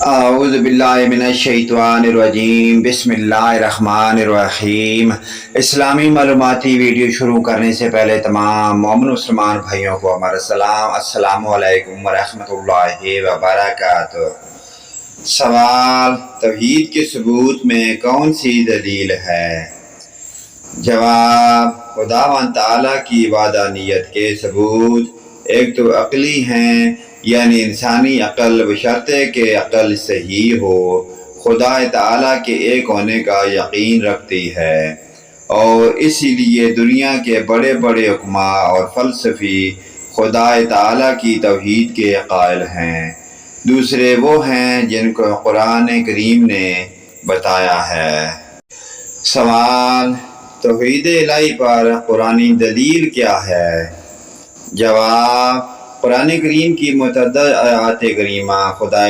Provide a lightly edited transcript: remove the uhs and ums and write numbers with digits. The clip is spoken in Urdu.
اعوذ باللہ من الشیطان الرجیم، بسم اللہ الرحمن الرحیم۔ اسلامی معلوماتی ویڈیو شروع کرنے سے پہلے تمام مومن مسلمان بھائیوں کو ہمارا سلام، السلام علیکم ورحمۃ اللہ وبرکاتہ۔ سوال: توحید کے ثبوت میں کون سی دلیل ہے؟ جواب: خداوند تعالیٰ کی وحدانیت کے ثبوت ایک تو عقلی ہیں، یعنی انسانی عقل بشرطے کہ عقل صحیح ہو خدا تعالیٰ کے ایک ہونے کا یقین رکھتی ہے، اور اسی لیے دنیا کے بڑے بڑے حکماء اور فلسفی خدا تعالیٰ کی توحید کے قائل ہیں۔ دوسرے وہ ہیں جن کو قرآن کریم نے بتایا ہے۔ سوال: توحید الہی پر قرآنی دلیل کیا ہے؟ جواب: قرآن کریم کی متعدد آیات کریمہ خدا